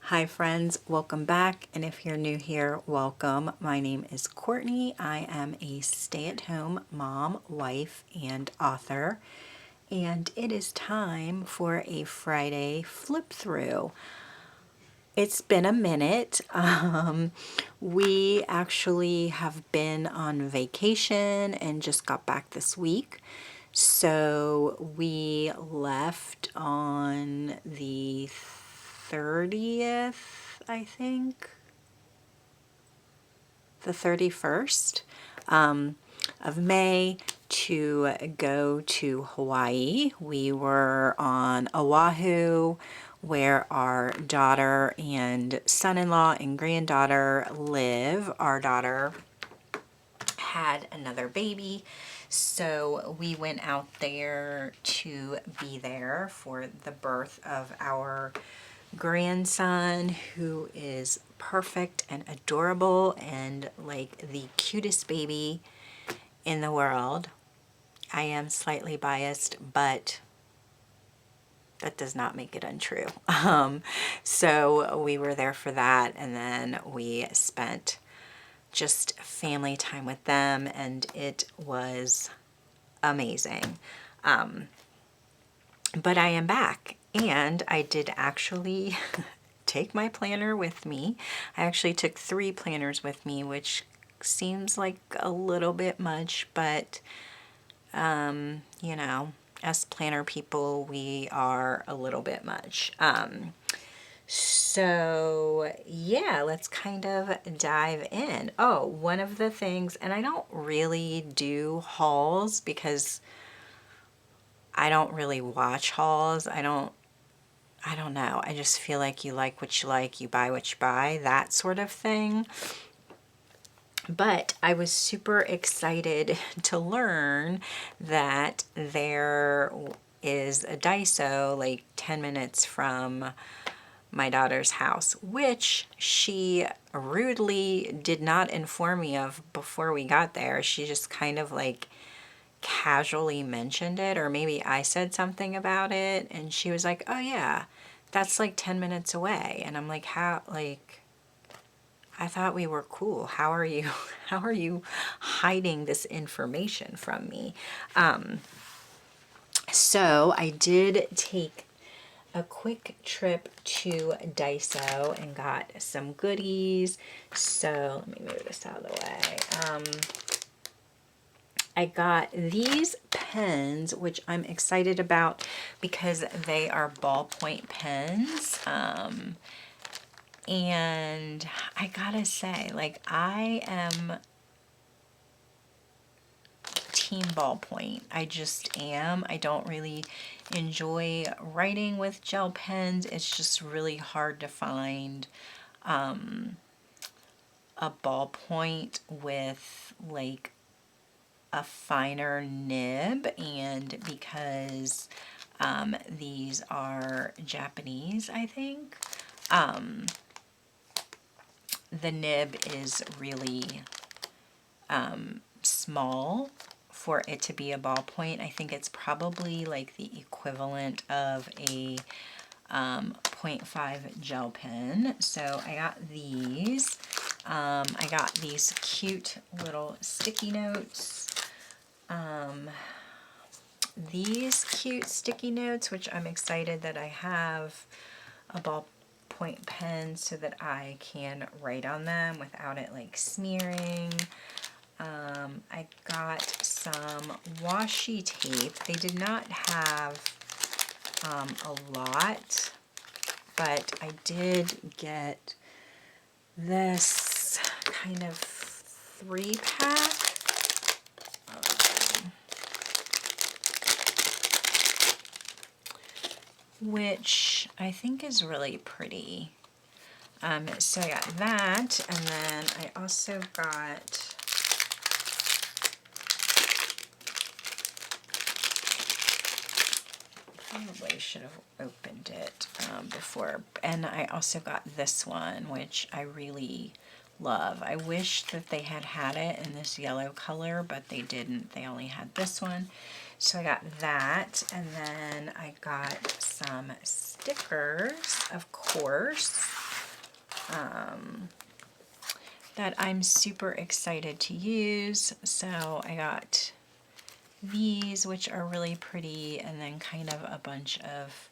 Hi friends, welcome back, and if you're new here, welcome. My name is Courtney. I am a stay-at-home mom, wife, and author, and it is time for a Friday flip through. It's been a minute. We actually have been on vacation and just got back this week. So we left on the 30th, I think, the 31st of May to go to Hawaii. We were on Oahu, where our daughter and son-in-law and granddaughter live. Our daughter had another baby, so we went out there to be there for the birth of our grandson, who is perfect and adorable and like the cutest baby in the world. I am slightly biased, but that does not make it untrue. So we were there for that, and then we spent just family time with them, and it was amazing. But I am back, and I did actually take my planner with me. I actually took 3 planners with me, which seems like a little bit much, but you know, us planner people, we are a little bit much. So yeah, let's kind of dive in. Oh, one of the things, and I don't really do hauls because I don't really watch hauls. I don't know. I just feel like you like what you like, you buy what you buy, that sort of thing. But I was super excited to learn that there is a Daiso like 10 minutes from my daughter's house, which she rudely did not inform me of before we got there. She just kind of like casually mentioned it, or maybe I said something about it, and she was like, oh yeah, that's like 10 minutes away. And I'm like, how, like, I thought we were cool. How are you, how are you hiding this information from me? So I did take a quick trip to Daiso and got some goodies. So let me move this out of the way. I got these pens, which I'm excited about because they are ballpoint pens. And I gotta say, like, I am team ballpoint. I just am. I don't really enjoy writing with gel pens. It's just really hard to find a ballpoint with like a finer nib, and because these are Japanese, I think, the nib is really small for it to be a ballpoint. I think it's probably like the equivalent of a 0.5 gel pen. So I got these. I got these cute little sticky notes. These cute sticky notes, which I'm excited that I have a ballpoint pen so that I can write on them without it like smearing. I got some washi tape. They did not have a lot, but I did get this kind of 3-pack. Which I think is really pretty. So I got that, and then I also got probably should have opened it before, and I also got this one, which I really love. I wish that they had it in this yellow color, but they didn't. They only had this one. So I got that, and then I got some stickers, of course. that I'm super excited to use. So I got these, which are really pretty, and then kind of a bunch of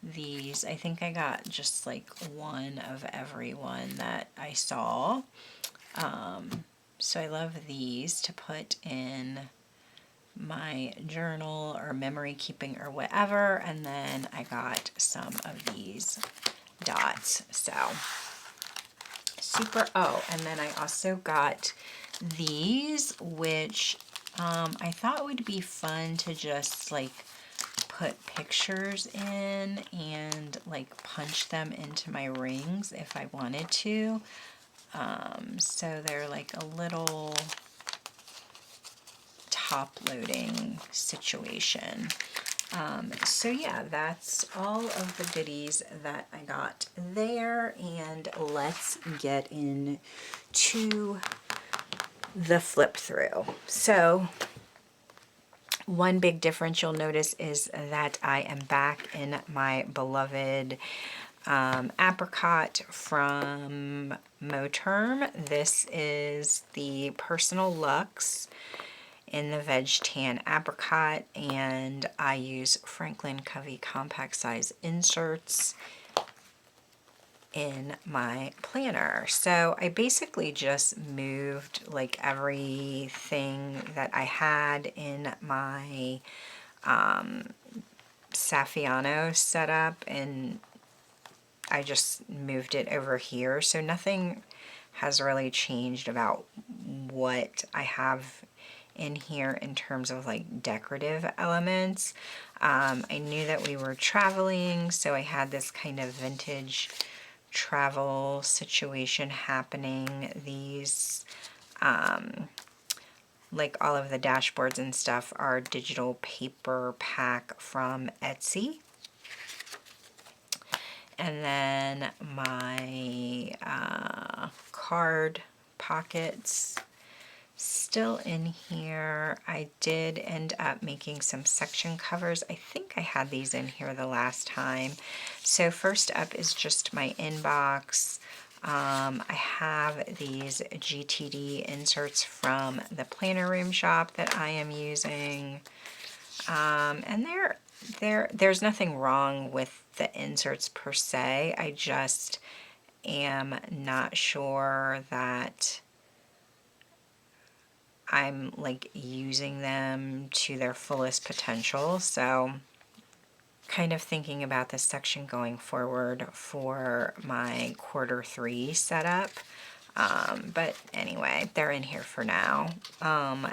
these. I think I got just like one of every one that I saw. So I love these to put in my journal or memory keeping or whatever. And then I got some of these dots. So super. Oh, and then I also got these, which I thought would be fun to just like put pictures in and like punch them into my rings if I wanted to. So they're like a little top loading situation. So yeah, that's all of the goodies that I got there, and let's get into the flip through. So one big difference you'll notice is that I am back in my beloved apricot from Moterm. This is the Personal Luxe in the Veg Tan Apricot, and I use Franklin Covey compact size inserts in my planner. So I basically just moved like everything that I had in my Saffiano setup, and I just moved it over here. So nothing has really changed about what I have in here in terms of like decorative elements. I knew that we were traveling, so I had this kind of vintage travel situation happening. These like all of the dashboards and stuff are digital paper pack from Etsy. And then my card pockets still in here. I did end up making some section covers. I think I had these in here the last time. So first up is just my inbox. I have these GTD inserts from the Planner Room shop that I am using. And there's nothing wrong with the inserts per se. I just am not sure that I'm like using them to their fullest potential. So kind of thinking about this section going forward for my Q3 setup. But anyway, they're in here for now.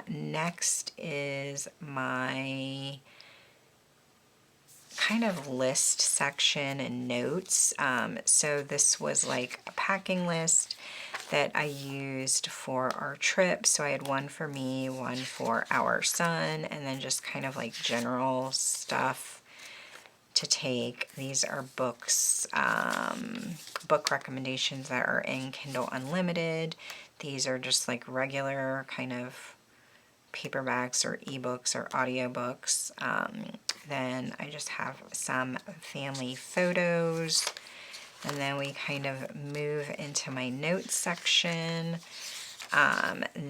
Next is my kind of list section and notes. So this was like a packing list that I used for our trip. So I had one for me, one for our son, and then just kind of like general stuff to take. These are books, book recommendations that are in Kindle Unlimited. These are just like regular kind of paperbacks or ebooks or audiobooks. Then I just have some family photos, and then we kind of move into my notes section.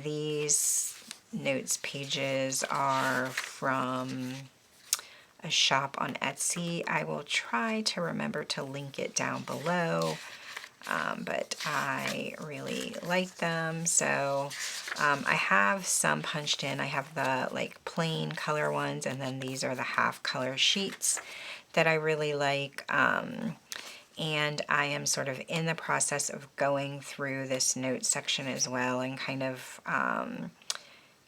These notes pages are from a shop on Etsy. I will try to remember to link it down below. But I really like them. So I have some punched in. I have the like plain color ones, and then these are the half color sheets that I really like. And I am sort of in the process of going through this note section as well, and kind of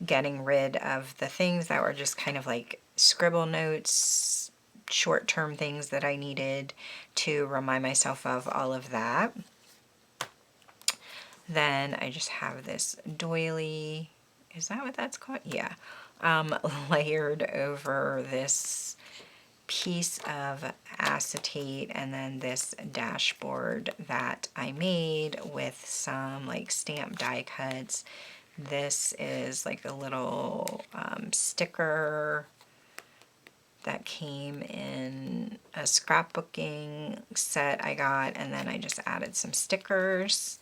getting rid of the things that were just kind of like scribble notes, short-term things that I needed to remind myself of all of that. Then I just have this doily, is that what that's called? Yeah, layered over this piece of acetate, and then this dashboard that I made with some like stamp die cuts. This is like a little sticker that came in a scrapbooking set I got, and then I just added some stickers.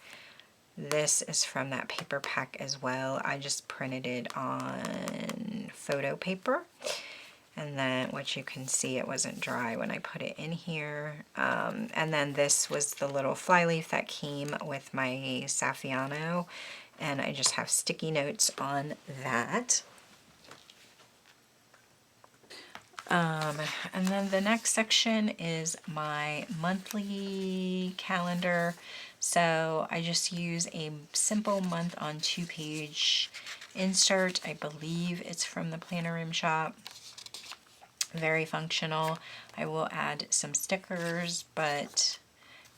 This is from that paper pack as well. I just printed it on photo paper. And then what you can see, it wasn't dry when I put it in here. And then this was the little flyleaf that came with my Saffiano. And I just have sticky notes on that. And then the next section is my monthly calendar. So I just use a simple month on 2-page insert. I believe it's from the Planner Room shop. Very functional. I will add some stickers, but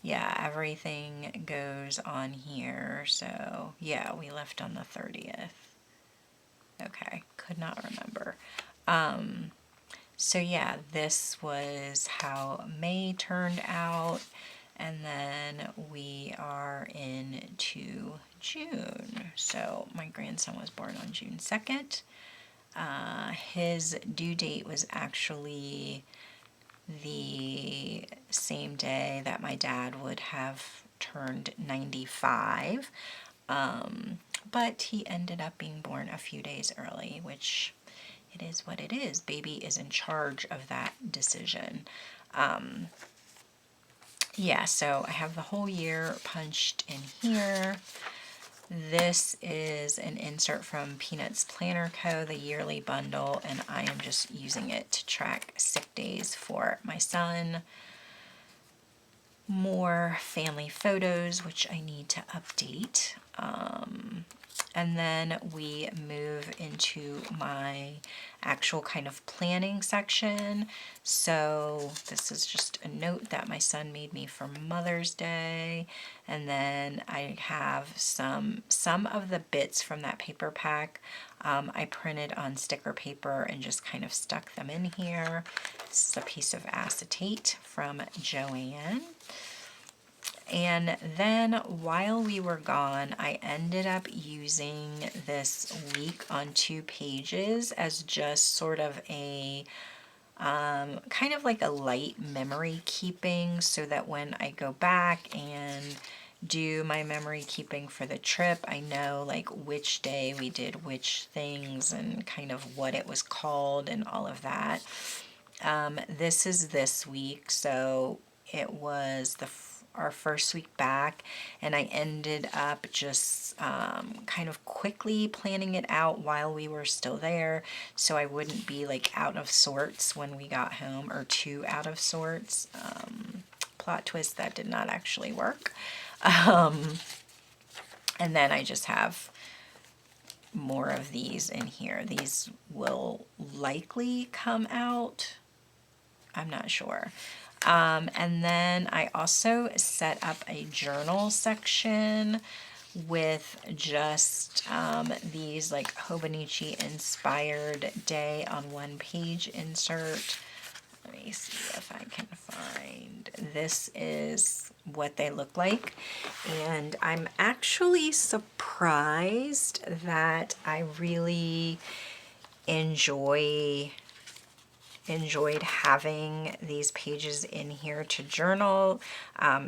yeah, everything goes on here. So yeah, we left on the 30th. Okay, could not remember. So yeah, this was how May turned out, and then we are into June. So my grandson was born on June 2nd. His due date was actually the same day that my dad would have turned 95, but he ended up being born a few days early, which it is what it is. Baby is in charge of that decision. Yeah, so I have the whole year punched in here. This is an insert from PeanutsPlannerCo, the yearly bundle, and I am just using it to track sick days for my son. More family photos, which I need to update. And then we move into my actual kind of planning section. So this is just a note that my son made me for Mother's Day. And then I have some of the bits from that paper pack I printed on sticker paper and just kind of stuck them in here. This is a piece of acetate from Joanne. And then while we were gone, I ended up using this week on 2 pages as just sort of a kind of like a light memory keeping, so that when I go back and do my memory keeping for the trip, I know like which day we did which things and kind of what it was called and all of that. This is this week, so it was our first week back, and I ended up just kind of quickly planning it out while we were still there, so I wouldn't be like out of sorts when we got home, or too out of sorts. Plot twist, that did not actually work. And then I just have more of these in here. These will likely come out, I'm not sure. And then I also set up a journal section with just these like Hobonichi inspired day on 1-page insert. Let me see if I can find. This is what they look like. And I'm actually surprised that I really enjoyed having these pages in here to journal.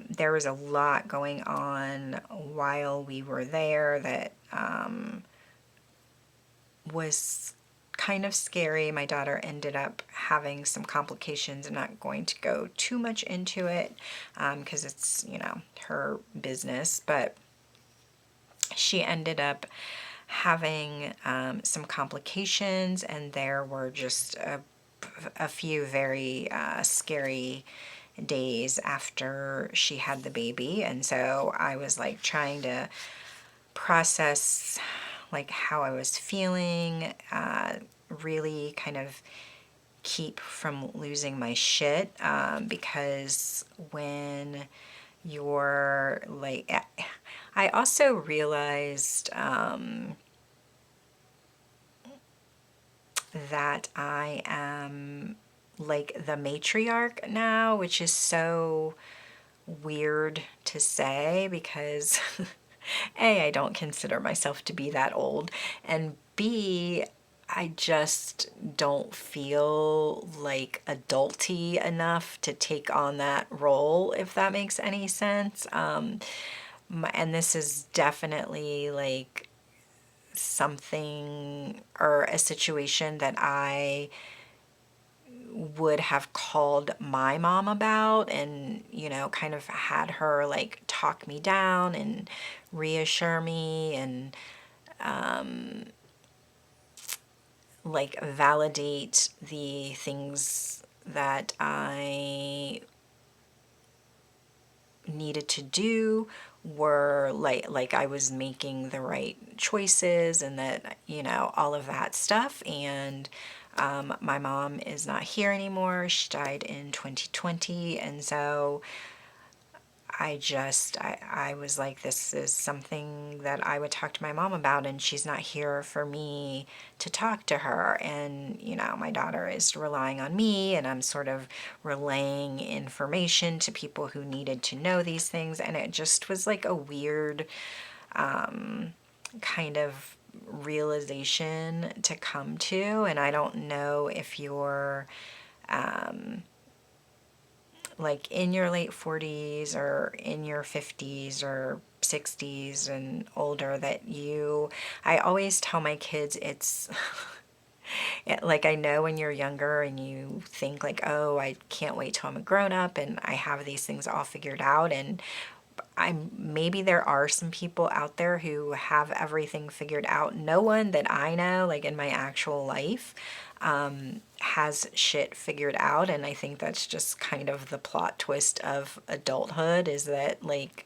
There was a lot going on while we were there that was kind of scary. My daughter ended up having some complications. I'm not going to go too much into it because it's, you know, her business, but she ended up having some complications, and there were just a few very scary days after she had the baby. And so I was like trying to process like how I was feeling, really kind of keep from losing my shit, because when you're like, I also realized that I am like the matriarch now, which is so weird to say because A, I don't consider myself to be that old, and B, I just don't feel like adulty enough to take on that role, if that makes any sense. And this is definitely like something or a situation that I would have called my mom about, and kind of had her like talk me down and reassure me and like validate the things that I needed to do were like I was making the right choices, and that all of that stuff. And my mom is not here anymore. She died in 2020, and so I was like, this is something that I would talk to my mom about, and she's not here for me to talk to her. And, my daughter is relying on me, and I'm sort of relaying information to people who needed to know these things. And it just was like a weird kind of realization to come to. And I don't know if you're like in your late 40s or in your 50s or 60s and older, that I always tell my kids it's like, I know when you're younger and you think like, oh, I can't wait till I'm a grown up and I have these things all figured out. And maybe there are some people out there who have everything figured out. No one that I know, like in my actual life, has shit figured out. And I think that's just kind of the plot twist of adulthood, is that like,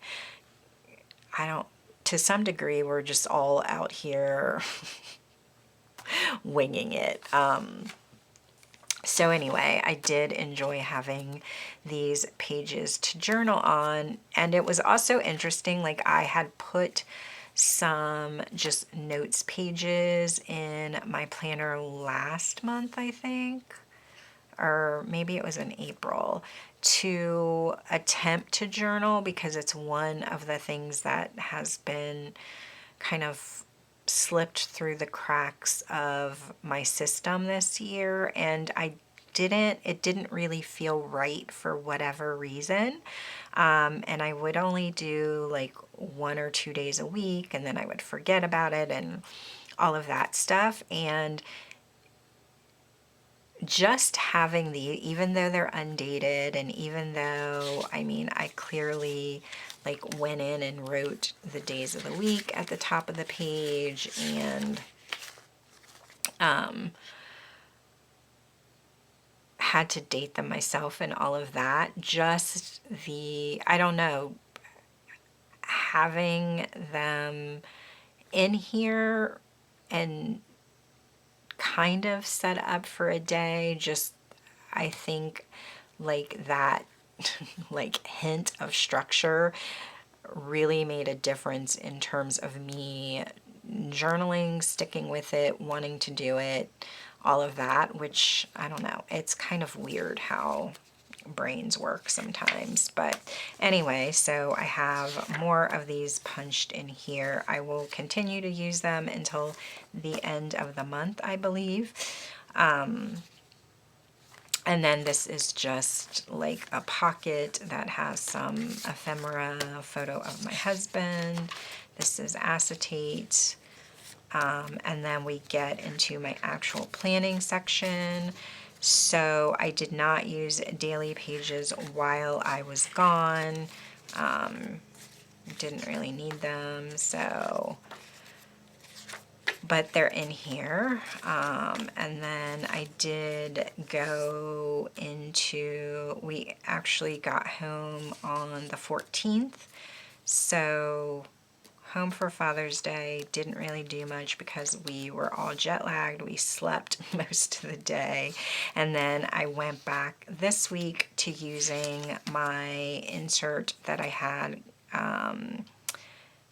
I don't, to some degree, we're just all out here winging it. So anyway, I did enjoy having these pages to journal on. And it was also interesting, like I had put some just notes pages in my planner last month, I think, or maybe it was in April, to attempt to journal, because it's one of the things that has been kind of slipped through the cracks of my system this year. And it didn't really feel right for whatever reason. And I would only do like 1 or 2 days a week, and then I would forget about it and all of that stuff. And just having even though they're undated, and even though, I mean, I clearly like went in and wrote the days of the week at the top of the page, and had to date them myself and all of that, just I don't know, having them in here and kind of set up for a day, just, I think like that like hint of structure really made a difference in terms of me journaling, sticking with it, wanting to do it, all of that, which, I don't know, it's kind of weird how brains work sometimes. But anyway, so I have more of these punched in here. I will continue to use them until the end of the month, I believe. And then this is just like a pocket that has some ephemera, photo of my husband. This is acetate. And then we get into my actual planning section. So I did not use daily pages while I was gone. Didn't really need them, so, but they're in here. And then I did go into, we actually got home on the 14th. So home for Father's Day, didn't really do much because we were all jet lagged. We slept most of the day. And then I went back this week to using my insert that I had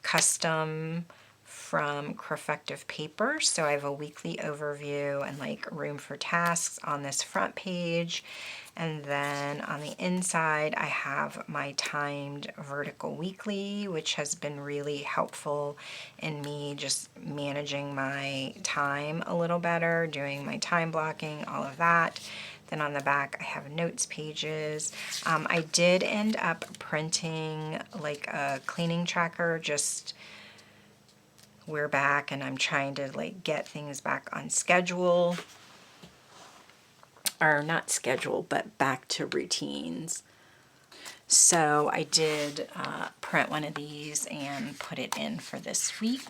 custom from Crefective Paper. So I have a weekly overview and like room for tasks on this front page. And then on the inside, I have my timed vertical weekly, which has been really helpful in me just managing my time a little better, doing my time blocking, all of that. Then on the back, I have notes pages. I did end up printing like a cleaning tracker, just we're back and I'm trying to like get things back on schedule. Or not schedule, but back to routines. So I did print one of these and put it in for this week.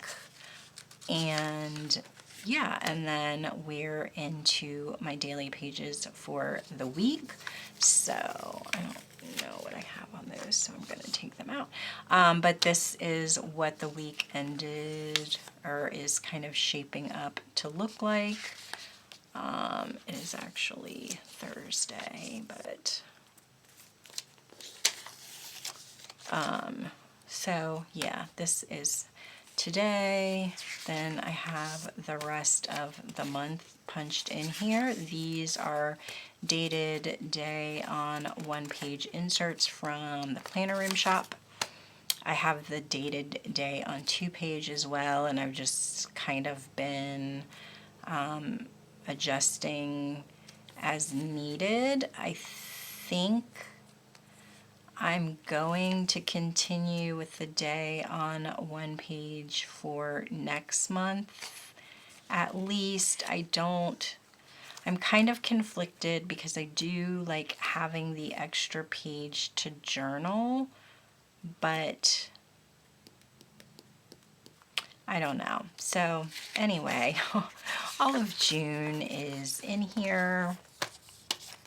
And yeah, and then we're into my daily pages for the week. So I don't know what I have on those, so I'm going to take them out. But this is what the week ended, or is kind of shaping up to look like. It is actually Thursday, but so yeah, this is today. Then I have the rest of the month punched in here. These are dated day on one-page inserts from the Planner Room shop. I have the dated day on 2-page as well, and I've just kind of been adjusting as needed. I think I'm going to continue with the day on 1-page for next month. At least I'm kind of conflicted because I do like having the extra page to journal, but I don't know. So anyway, all of June is in here.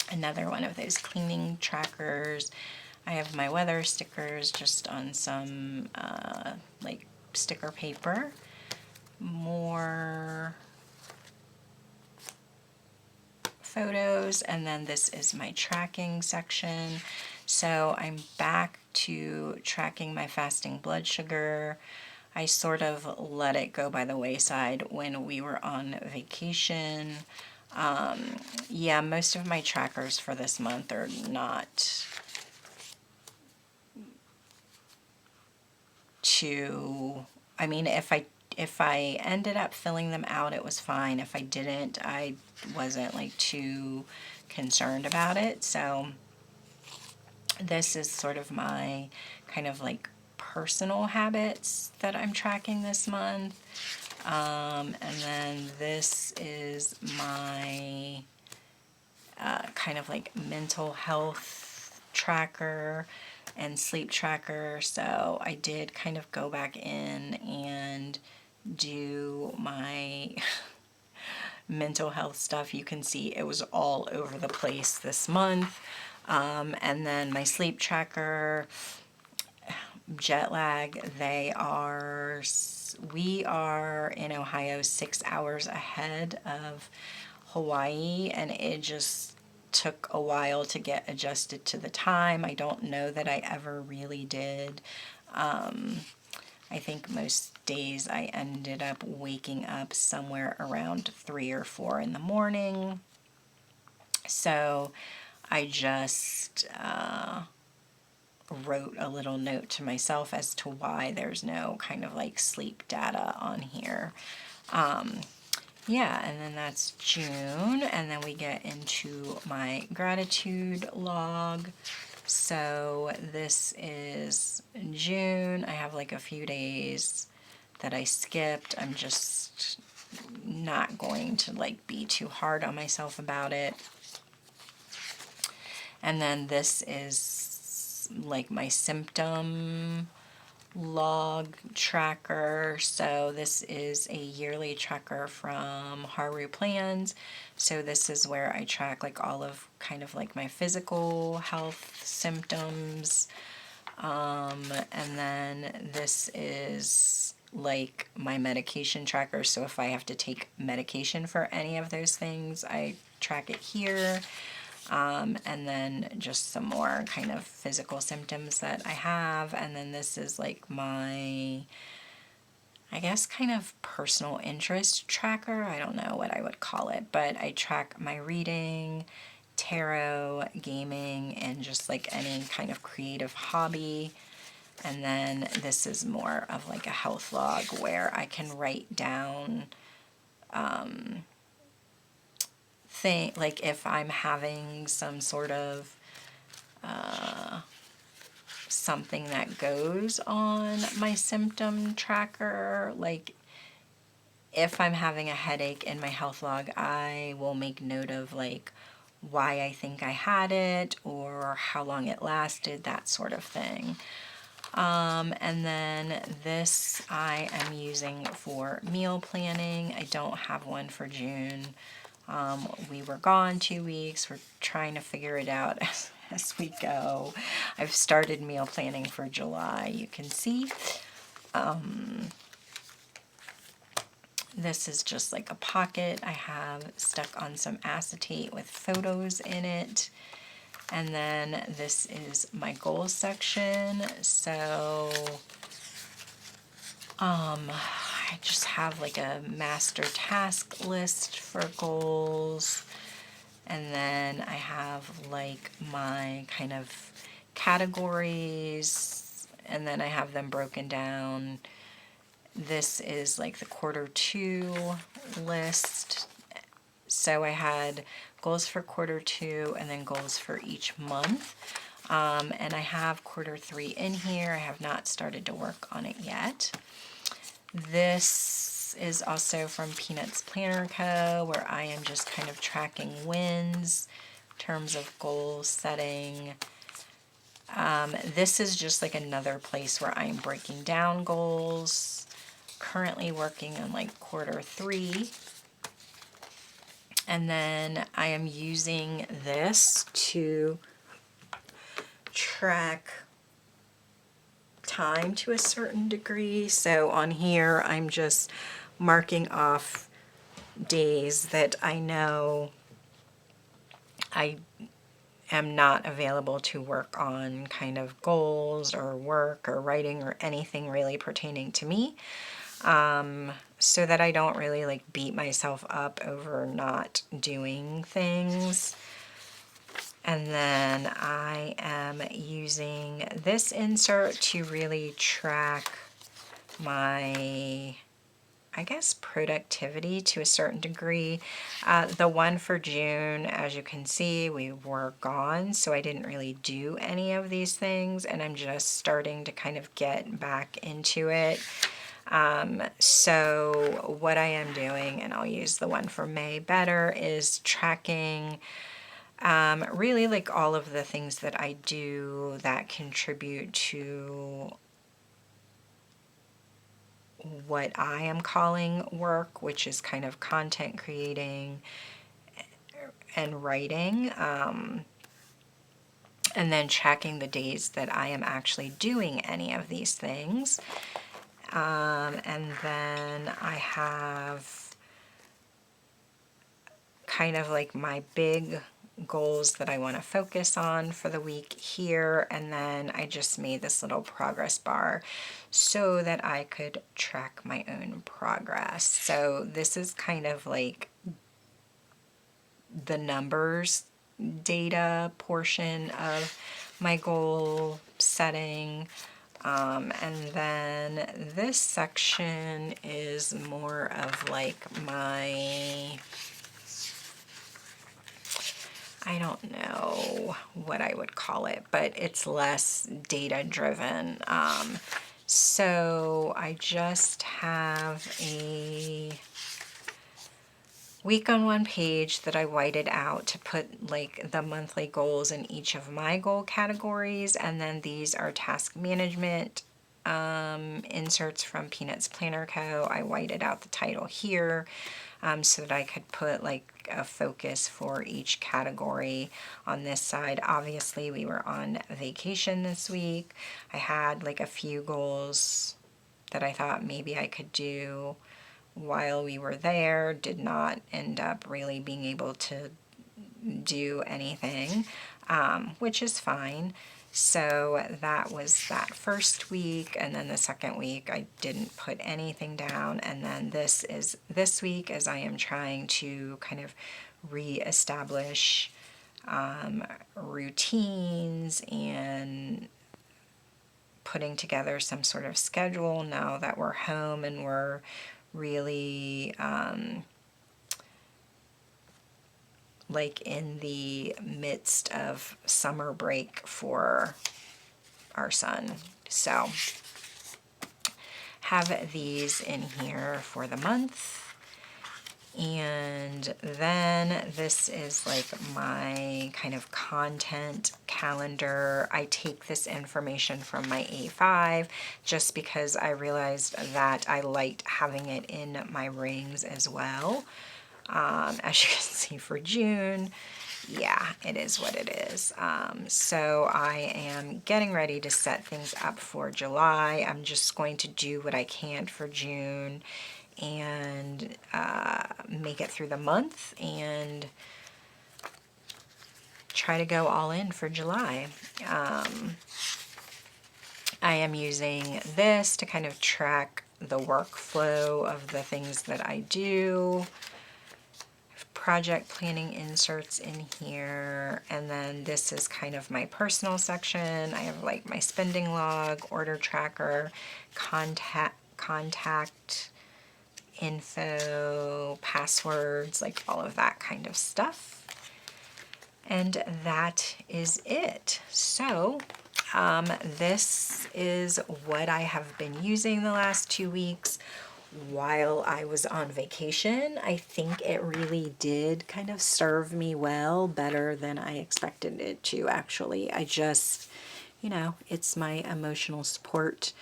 Another one of those cleaning trackers. I have my weather stickers just on some like sticker paper. More photos, and then this is my tracking section. So I'm back to tracking my fasting blood sugar. I sort of let it go by the wayside when we were on vacation. Yeah, most of my trackers for this month are not too, I mean, if I ended up filling them out, it was fine. If I didn't, I wasn't like too concerned about it. So this is sort of my kind of like personal habits that I'm tracking this month. And then this is my kind of like mental health tracker and sleep tracker. So I did kind of go back in and do my mental health stuff. You can see it was all over the place this month. And then my sleep tracker, jet lag, we are in Ohio 6 hours ahead of Hawaii, and it just took a while to get adjusted to the time. I don't know that I ever really did. I think most days I ended up waking up somewhere around 3 or 4 in the morning. So I just wrote a little note to myself as to why there's no kind of like sleep data on here. Yeah, and then that's June, and then we get into my gratitude log. So this is June. I have like a few days that I skipped. I'm just not going to like be too hard on myself about it. And then this is like my symptom log tracker. So this is a yearly tracker from Haru Plans. So this is where I track like all of kind of like my physical health symptoms. And then this is like my medication tracker. So if I have to take medication for any of those things, I track it here. And then just some more kind of physical symptoms that I have. And then this is like my, I guess kind of personal interest tracker. I don't know what I would call it, but I track my reading, tarot, gaming, and just like any kind of creative hobby. And then this is more of like a health log where I can write down like if I'm having some sort of something that goes on my symptom tracker, like if I'm having a headache in my health log, I will make note of like why I think I had it or how long it lasted, that sort of thing. And then this I am using for meal planning. I don't have one for June. We were gone 2 weeks. We're trying to figure it out as we go. I've started meal planning for July, you can see. This is just like a pocket I have stuck on some acetate with photos in it. And then this is my goals section. So I just have like a master task list for goals. And then I have like my kind of categories, and then I have them broken down. This is like the Q2 list. So I had goals for Q2 and then goals for each month. And I have Q3 in here. I have not started to work on it yet. This is also from PeanutsPlannerCo, where I am just kind of tracking wins in terms of goal setting. This is just like another place where I'm breaking down goals. Currently working on like Q3. And then I am using this to track time to a certain degree. So on here, I'm just marking off days that I know I am not available to work on kind of goals or work or writing or anything really pertaining to me. So that I don't really like beat myself up over not doing things. And then I am using this insert to really track my, I guess, productivity to a certain degree. The one for June, as you can see, we were gone, so I didn't really do any of these things, and I'm just starting to kind of get back into it. So what I am doing, and I'll use the one for May better, is tracking really like all of the things that I do that contribute to what I am calling work, which is kind of content creating and writing, and then tracking the days that I am actually doing any of these things. And then I have kind of like my big goals that I want to focus on for the week here, and then I just made this little progress bar so that I could track my own progress. So this is kind of like the numbers data portion of my goal setting. And then this section is more of like my, I don't know what I would call it, but it's less data driven. So I just have a week on one page that I whited out to put like the monthly goals in each of my goal categories, and then these are task management inserts from PeanutsPlannerCo. I whited out the title here so that I could put like a focus for each category on this side. Obviously, we were on vacation this week. I had like a few goals that I thought maybe I could do while we were there. Did not end up really being able to do anything, which is fine. So that was that first week, and then the second week I didn't put anything down, and then this is this week as I am trying to kind of reestablish routines and putting together some sort of schedule now that we're home and we're really like in the midst of summer break for our son. So have these in here for the month. And then this is like my kind of content calendar. I take this information from my A5 just because I realized that I liked having it in my rings as well. As you can see for June, yeah, it is what it is. So I am getting ready to set things up for July. I'm just going to do what I can for June and make it through the month and try to go all in for July. I am using this to kind of track the workflow of the things that I do. Project planning inserts in here, and then this is kind of my personal section. I have like my spending log, order tracker, contact info, passwords, like all of that kind of stuff. And that is it. So this is what I have been using the last 2 weeks while I was on vacation. I think it really did kind of serve me well, better than I expected it to, actually. I just, you know, it's my emotional support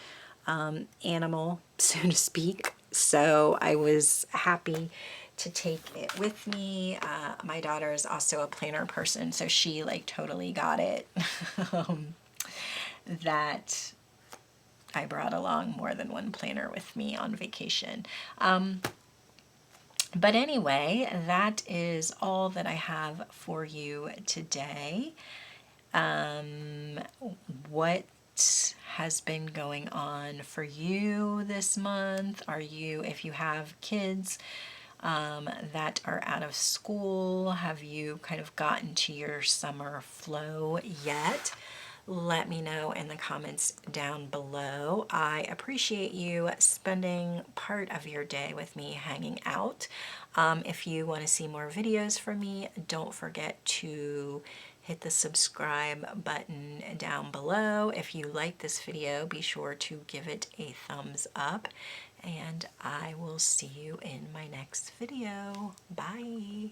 animal, so to speak. So I was happy to take it with me. My daughter is also a planner person, so she like totally got it. That I brought along more than one planner with me on vacation. But anyway, that is all that I have for you today. What has been going on for you this month? Are you, if you have kids that are out of school, have you kind of gotten to your summer flow yet? Let me know in the comments down below. I appreciate you spending part of your day with me hanging out. If you want to see more videos from me, don't forget to hit the subscribe button down below. If you like this video, be sure to give it a thumbs up, and I will see you in my next video. Bye!